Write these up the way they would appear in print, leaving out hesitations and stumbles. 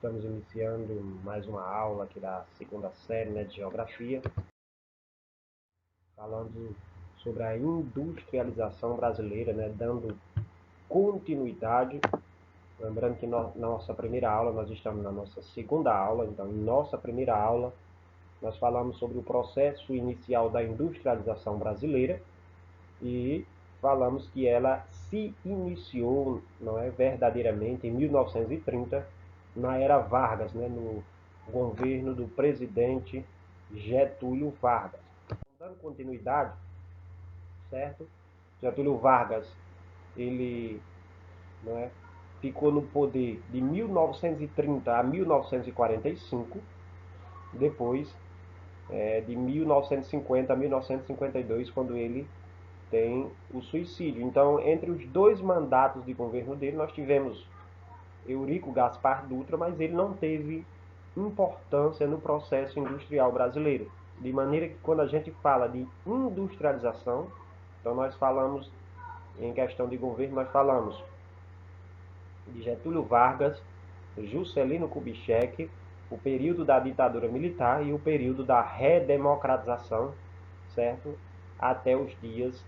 Estamos iniciando mais uma aula aqui da segunda série, né, de Geografia, falando sobre a industrialização brasileira, né, dando continuidade. Lembrando que na nossa primeira aula, nós estamos na nossa segunda aula, então em nossa primeira aula nós falamos sobre o processo inicial da industrialização brasileira e falamos que ela se iniciou, não é, verdadeiramente em 1930, na era Vargas, né, no governo do presidente Getúlio Vargas. Dando continuidade, certo? Getúlio Vargas, ele, não é, ficou no poder de 1930 a 1945, depois de 1950 a 1952, quando ele tem o suicídio. Então, entre os dois mandatos de governo dele, nós tivemos Eurico Gaspar Dutra, mas ele não teve importância no processo industrial brasileiro. De maneira que quando a gente fala de industrialização, então nós falamos, em questão de governo, nós falamos de Getúlio Vargas, Juscelino Kubitschek, o período da ditadura militar e o período da redemocratização, certo? Até os dias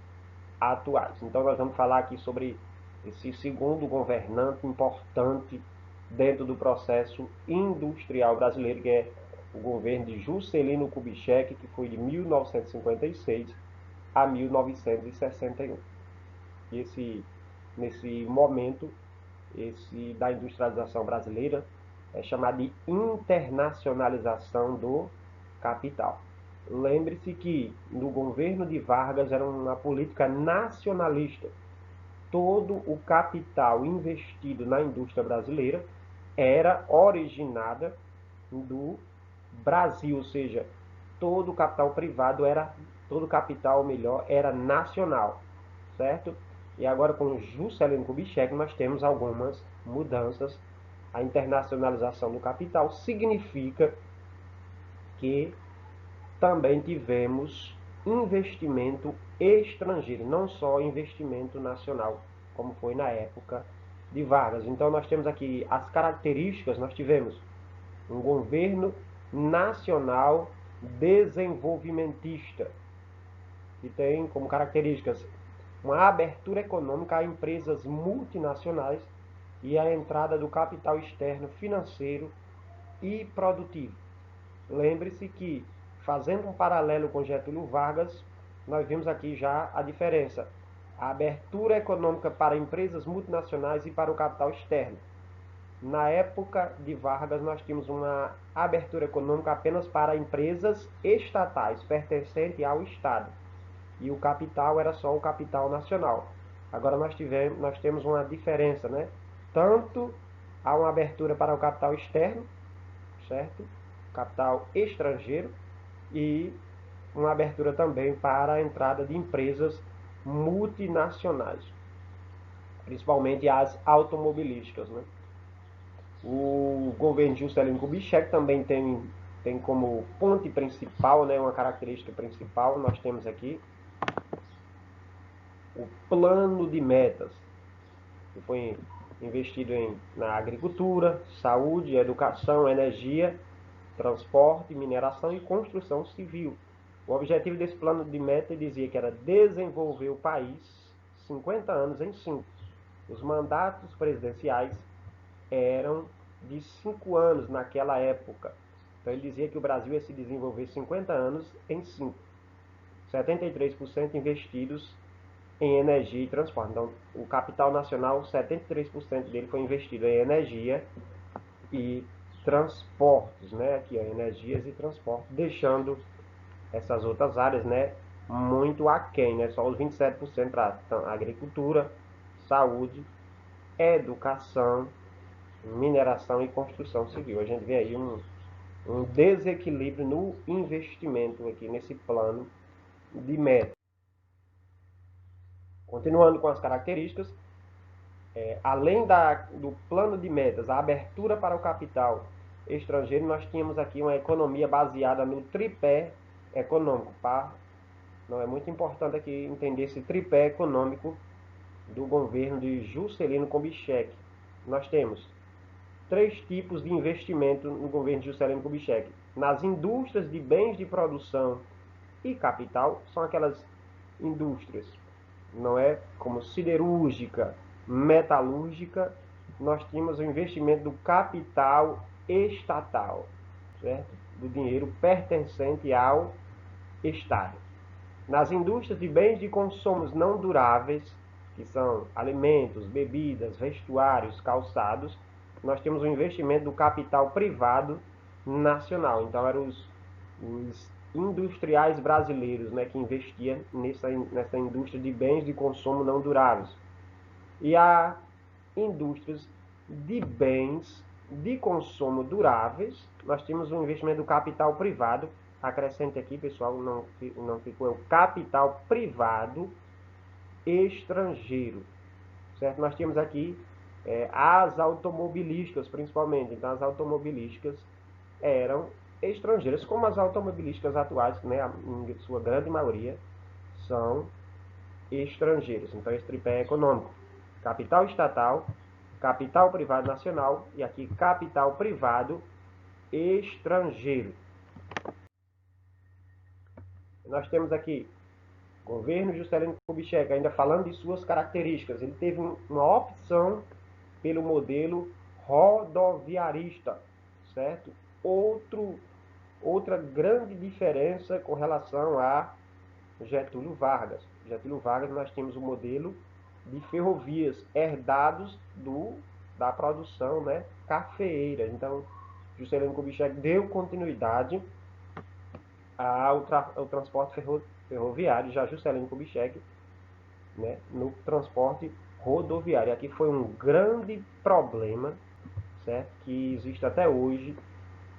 atuais. Então nós vamos falar aqui sobre esse segundo governante importante dentro do processo industrial brasileiro, que é o governo de Juscelino Kubitschek, que foi de 1956 a 1961. E nesse momento, da industrialização brasileira é chamado de internacionalização do capital. Lembre-se que no governo de Vargas era uma política nacionalista. Todo o capital investido na indústria brasileira era originada do Brasil, ou seja, todo o capital privado todo o capital melhor era nacional, certo? E agora com Juscelino Kubitschek nós temos algumas mudanças. A internacionalização do capital significa que também tivemos investimento estrangeiro, não só investimento nacional, como foi na época de Vargas. Então nós temos aqui as características, nós tivemos um governo nacional desenvolvimentista, que tem como características uma abertura econômica a empresas multinacionais e a entrada do capital externo financeiro e produtivo. Lembre-se que, fazendo um paralelo com Getúlio Vargas, nós vimos aqui já a diferença. A abertura econômica para empresas multinacionais e para o capital externo. Na época de Vargas, nós tínhamos uma abertura econômica apenas para empresas estatais, pertencentes ao Estado. E o capital era só o capital nacional. Agora nós temos uma diferença, né? Tanto há uma abertura para o capital externo, certo? Capital estrangeiro, e uma abertura também para a entrada de empresas multinacionais, principalmente as automobilísticas, né? O governo de Juscelino Kubitschek também tem como ponte principal, né, uma característica principal, nós temos aqui o plano de metas, que foi investido na agricultura, saúde, educação, energia, transporte, mineração e construção civil. O objetivo desse plano de meta dizia que era desenvolver o país 50 anos em 5. Os mandatos presidenciais eram de 5 anos naquela época. Então ele dizia que o Brasil ia se desenvolver 50 anos em 5. 73% investidos em energia e transporte. Então, o capital nacional, 73% dele foi investido em energia e transportes, né? Aqui, ó, energias e transportes, deixando essas outras áreas, né, muito aquém, né? Só os 27% para agricultura, saúde, educação, mineração e construção civil. A gente vê aí um desequilíbrio no investimento aqui nesse plano de meta. Continuando com as características, além do plano de metas, a abertura para o capital estrangeiro, nós tínhamos aqui uma economia baseada no tripé econômico. Não é muito importante aqui entender esse tripé econômico do governo de Juscelino Kubitschek. Nós temos três tipos de investimento no governo de Juscelino Kubitschek. Nas indústrias de bens de produção e capital, são aquelas indústrias, não é? Como siderúrgica, metalúrgica, nós tínhamos o investimento do capital estatal, certo? Do dinheiro pertencente ao Estado. Nas indústrias de bens de consumos não duráveis, que são alimentos, bebidas, vestuários, calçados, nós temos o investimento do capital privado nacional. Então, eram os industriais brasileiros, né, que investiam nessa indústria de bens de consumo não duráveis. E há indústrias de bens de consumo duráveis, nós temos um investimento do capital privado. Acrescente aqui, pessoal, não ficou, é o capital privado estrangeiro, certo? Nós temos aqui as automobilísticas, principalmente. Então, as automobilísticas eram estrangeiras, como as automobilísticas atuais, né, em sua grande maioria, são estrangeiras. Então, esse tripé é econômico: capital estatal, capital privado nacional e aqui capital privado estrangeiro. Nós temos aqui governo Juscelino Kubitschek, ainda falando de suas características. Ele teve uma opção pelo modelo rodoviarista, certo? Outra grande diferença com relação a Getúlio Vargas. Getúlio Vargas, nós temos o modelo de ferrovias herdados da produção, né, cafeeira. Então, Juscelino Kubitschek deu continuidade ao transporte ferroviário, já Juscelino Kubitschek, né, no transporte rodoviário. Aqui foi um grande problema, certo, que existe até hoje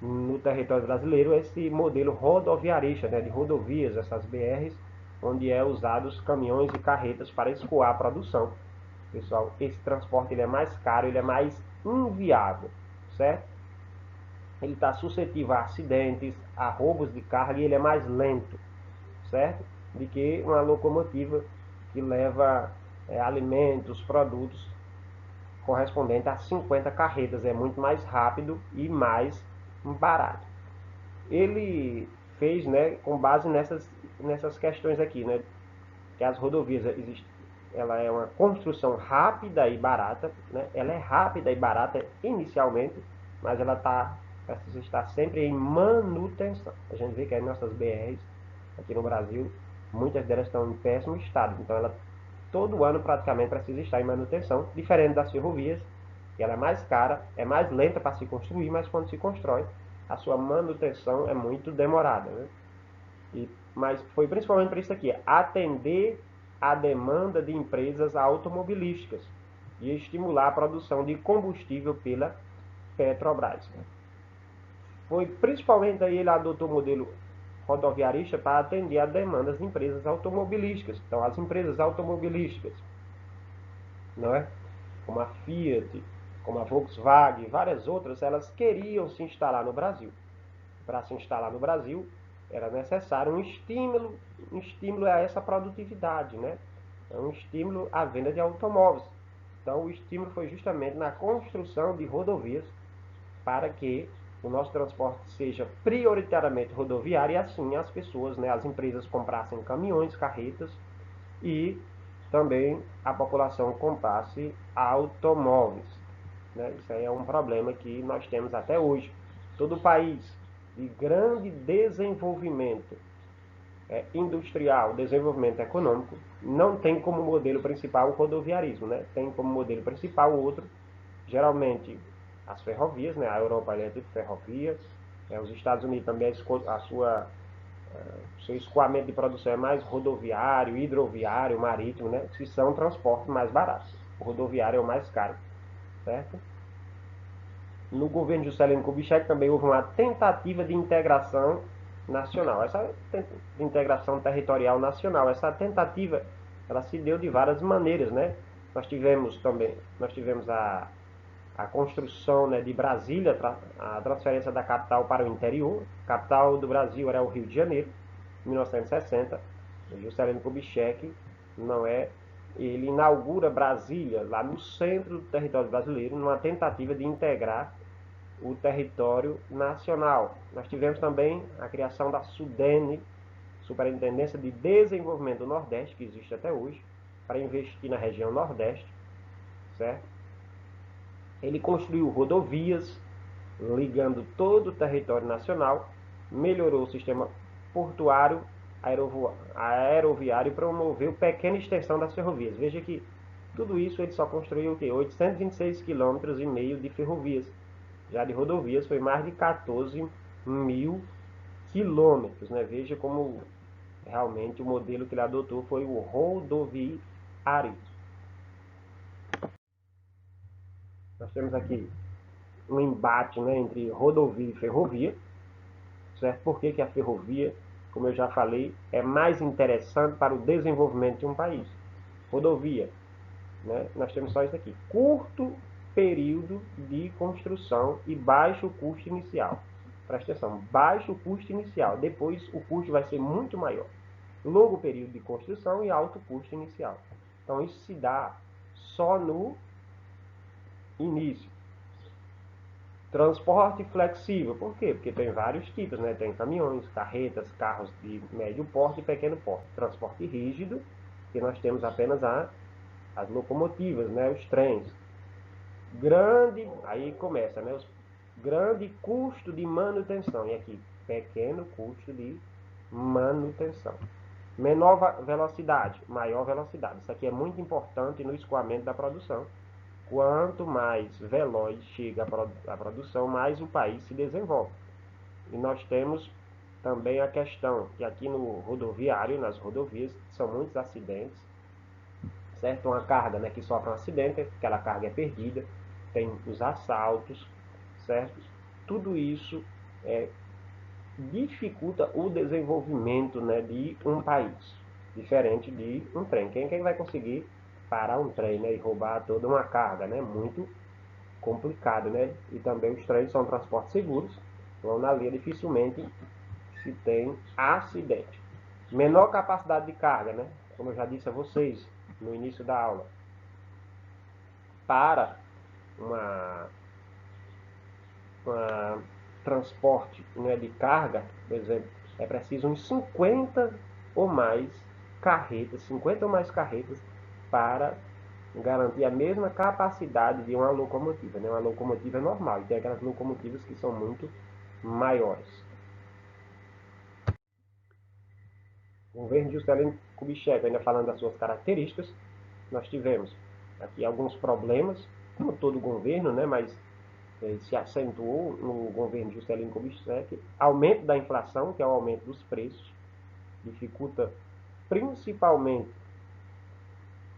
no território brasileiro, esse modelo rodoviarista, né, de rodovias, essas BRs, onde é usados caminhões e carretas para escoar a produção. Pessoal, esse transporte ele é mais caro, ele é mais inviável, certo? Ele está suscetível a acidentes, a roubos de carga e ele é mais lento, certo? Do que uma locomotiva que leva alimentos, produtos correspondente a 50 carretas. É muito mais rápido e mais barato. Ele fez, né, com base nessas questões aqui, né, que as rodovias ela é uma construção rápida e barata, né? Ela é rápida e barata inicialmente, mas ela precisa estar sempre em manutenção. A gente vê que as nossas BRs aqui no Brasil, muitas delas estão em péssimo estado, então ela todo ano praticamente precisa estar em manutenção, diferente das ferrovias, que ela é mais cara, é mais lenta para se construir, mas quando se constrói, a sua manutenção é muito demorada, né? Mas foi principalmente para isso aqui: atender a demanda de empresas automobilísticas e estimular a produção de combustível pela Petrobras. Foi principalmente aí ele adotou o modelo rodoviarista para atender a demandas de empresas automobilísticas. Então, as empresas automobilísticas, não é? Como a Fiat, como a Volkswagen, várias outras, elas queriam se instalar no Brasil. Para se instalar no Brasil, era necessário um estímulo a essa produtividade, né? Um estímulo à venda de automóveis. Então, o estímulo foi justamente na construção de rodovias para que o nosso transporte seja prioritariamente rodoviário e assim as pessoas, né, as empresas comprassem caminhões, carretas e também a população comprasse automóveis, né? Isso aí é um problema que nós temos até hoje. Todo país de grande desenvolvimento industrial, desenvolvimento econômico, não tem como modelo principal o rodoviarismo, né? Tem como modelo principal o outro, geralmente as ferrovias, né? A Europa é tudo ferrovia, os Estados Unidos também seu escoamento de produção é mais rodoviário, hidroviário, marítimo, né? Que são transportes mais baratos. O rodoviário é o mais caro, certo? No governo de Juscelino Kubitschek também houve uma tentativa de integração nacional, de integração territorial nacional. Essa tentativa, ela se deu de várias maneiras, né? Nós tivemos a construção, né, de Brasília, a transferência da capital para o interior. A capital do Brasil era o Rio de Janeiro, em 1960. Juscelino Kubitschek, não é? Ele inaugura Brasília, lá no centro do território brasileiro, numa tentativa de integrar o território nacional. Nós tivemos também a criação da SUDENE, Superintendência de Desenvolvimento do Nordeste, que existe até hoje, para investir na região Nordeste, certo? Ele construiu rodovias, ligando todo o território nacional, melhorou o sistema portuário, aeroviário e promoveu pequena extensão das ferrovias. Veja que tudo isso ele só construiu o quê? 826,5 km de ferrovias. Já de rodovias foi mais de 14 mil quilômetros, né? Veja como realmente o modelo que ele adotou foi o rodoviário. Nós temos aqui um embate, né, entre rodovia e ferrovia, certo? Por que a ferrovia, como eu já falei, é mais interessante para o desenvolvimento de um país? Rodovia, né? Nós temos só isso aqui: curto período de construção e baixo custo inicial. Presta atenção, baixo custo inicial, depois o custo vai ser muito maior. Longo período de construção e alto custo inicial. Então isso se dá só no início. Transporte flexível, por quê? Porque tem vários tipos, né? Tem caminhões, carretas, carros de médio porte e pequeno porte. Transporte rígido, que nós temos apenas as locomotivas, né? Os trens. Grande, aí começa, né? Grande custo de manutenção. E aqui, pequeno custo de manutenção. Menor velocidade, maior velocidade. Isso aqui é muito importante no escoamento da produção. Quanto mais veloz chega a produção, mais o país se desenvolve. E nós temos também a questão que aqui no rodoviário, nas rodovias, são muitos acidentes, certo? Uma carga, né, que sofre um acidente, aquela carga é perdida, tem os assaltos, certo? Tudo isso dificulta o desenvolvimento, né, de um país, diferente de um trem. Quem vai conseguir parar um trem, né, e roubar toda uma carga, né? Muito complicado, né? E também os trens são transportes seguros, vão na linha, dificilmente se tem acidente. Menor capacidade de carga, né? Como eu já disse a vocês no início da aula, para uma transporte, né, de carga, por exemplo, é preciso uns 50 ou mais 50 ou mais carretas para garantir a mesma capacidade de uma locomotiva, né? Uma locomotiva normal, e tem aquelas locomotivas que são muito maiores. O governo Juscelino Kubitschek, ainda falando das suas características, nós tivemos aqui alguns problemas, como todo governo, né? Mas se acentuou no governo Juscelino Kubitschek, aumento da inflação, que é o aumento dos preços, dificulta principalmente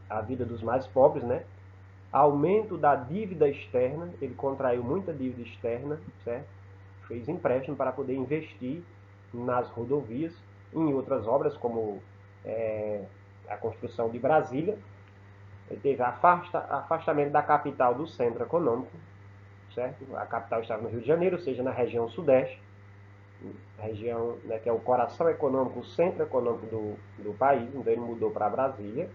a vida dos mais pobres, né? Aumento da dívida externa, ele contraiu muita dívida externa, certo? Fez empréstimo para poder investir nas rodovias, em outras obras, como a construção de Brasília. Ele teve afastamento da capital do centro econômico, certo? A capital estava no Rio de Janeiro, ou seja, na região sudeste, região, né, que é o coração econômico, o centro econômico do país, então ele mudou para Brasília.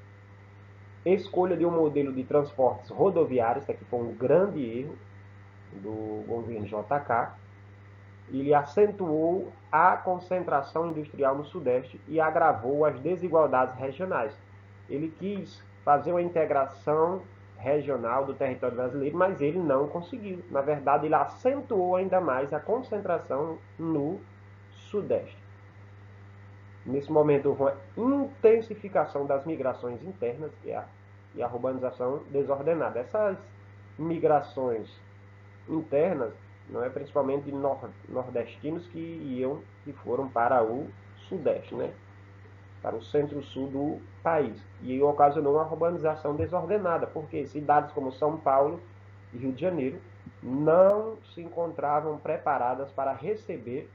Escolha de um modelo de transportes rodoviários, que aqui foi um grande erro do governo JK. Ele acentuou a concentração industrial no Sudeste e agravou as desigualdades regionais. Ele quis fazer uma integração regional do território brasileiro, mas ele não conseguiu. Na verdade, ele acentuou ainda mais a concentração no Sudeste. Nesse momento, houve uma intensificação das migrações internas e a urbanização desordenada. Essas migrações internas, não é, principalmente de nordestinos que foram para o Sudeste, né? Para o centro-sul do país. E ocasionou uma urbanização desordenada, porque cidades como São Paulo e Rio de Janeiro não se encontravam preparadas para receber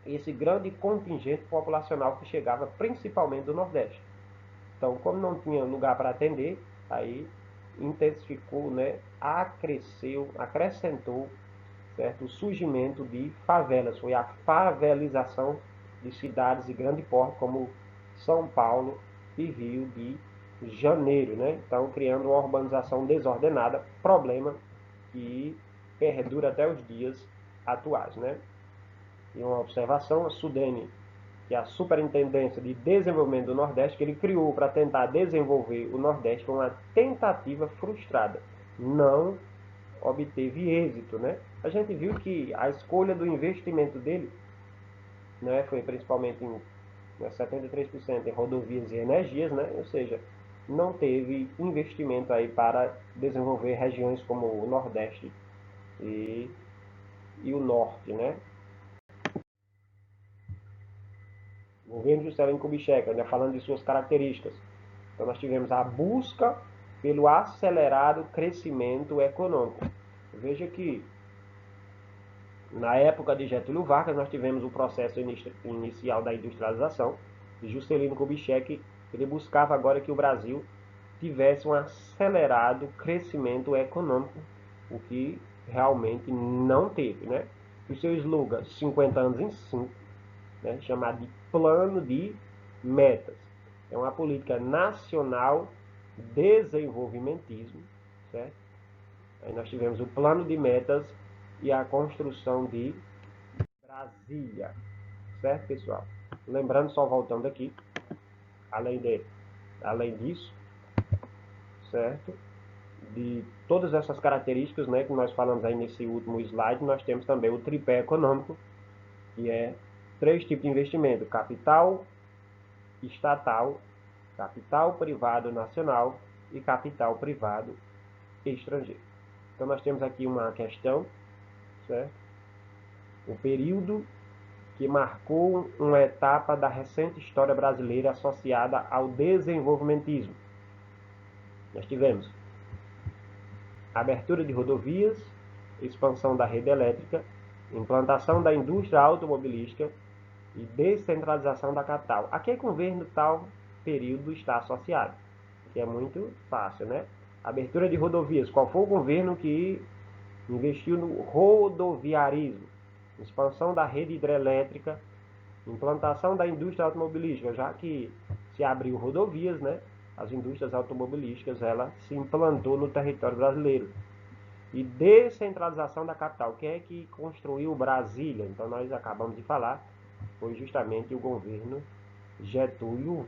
esse grande contingente populacional que chegava principalmente do Nordeste. Então, como não tinha lugar para atender, aí intensificou, né, acrescentou, certo, o surgimento de favelas. Foi a favelização de cidades de grande porte, como São Paulo e Rio de Janeiro, né? Então, criando uma urbanização desordenada, problema que perdura até os dias atuais, né? E uma observação, a Sudene, que é a Superintendência de Desenvolvimento do Nordeste, que ele criou para tentar desenvolver o Nordeste, foi uma tentativa frustrada. Não obteve êxito, né? A gente viu que a escolha do investimento dele, né, foi principalmente em 73% em rodovias e energias, né? Ou seja, não teve investimento aí para desenvolver regiões como o Nordeste e, e o Norte, né? O governo Juscelino Kubitschek, né, falando de suas características. Então nós tivemos a busca pelo acelerado crescimento econômico. Veja que na época de Getúlio Vargas nós tivemos o processo inicial da industrialização e Juscelino Kubitschek ele buscava agora que o Brasil tivesse um acelerado crescimento econômico, o que realmente não teve, né? O seu slogan 50 anos em 5, né, chamado de Plano de Metas. É uma política nacional desenvolvimentismo, certo? Aí nós tivemos o plano de metas e a construção de Brasília, certo, pessoal? Lembrando, só voltando aqui, além disso, certo? De todas essas características, né, que nós falamos aí nesse último slide, nós temos também o tripé econômico, que é 3 tipos de investimento: capital estatal, capital privado nacional e capital privado estrangeiro. Então nós temos aqui uma questão, certo? O período que marcou uma etapa da recente história brasileira associada ao desenvolvimentismo. Nós tivemos abertura de rodovias, expansão da rede elétrica, implantação da indústria automobilística e descentralização da capital. A que governo tal período está associado? Que é muito fácil, né? Abertura de rodovias. Qual foi o governo que investiu no rodoviarismo? Expansão da rede hidrelétrica, implantação da indústria automobilística, já que se abriu rodovias, né? As indústrias automobilísticas, ela se implantou no território brasileiro. E descentralização da capital. Quem é que construiu Brasília? Então nós acabamos de falar, foi justamente o governo Getúlio,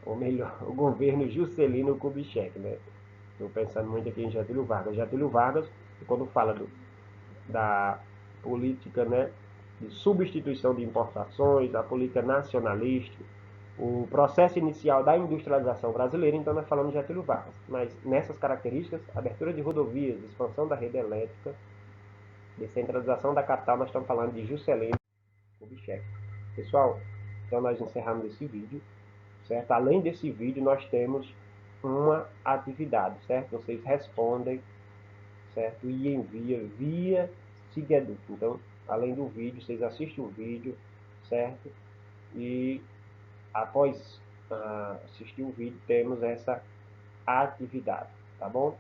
ou melhor, o governo Juscelino Kubitschek, né? Estou pensando muito aqui em Getúlio Vargas. Getúlio Vargas, quando fala da política, né, de substituição de importações, a política nacionalista, o processo inicial da industrialização brasileira, então nós falamos de Getúlio Vargas. Mas nessas características, abertura de rodovias, expansão da rede elétrica, descentralização da capital, nós estamos falando de Juscelino Kubitschek. Pessoal, então nós encerramos esse vídeo, certo? Além desse vídeo, nós temos uma atividade, certo? Vocês respondem, certo? E envia via Sigeduc. Então, além do vídeo, vocês assistem o vídeo, certo? E após assistir o vídeo, temos essa atividade, tá bom?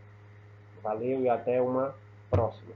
Valeu e até uma próxima.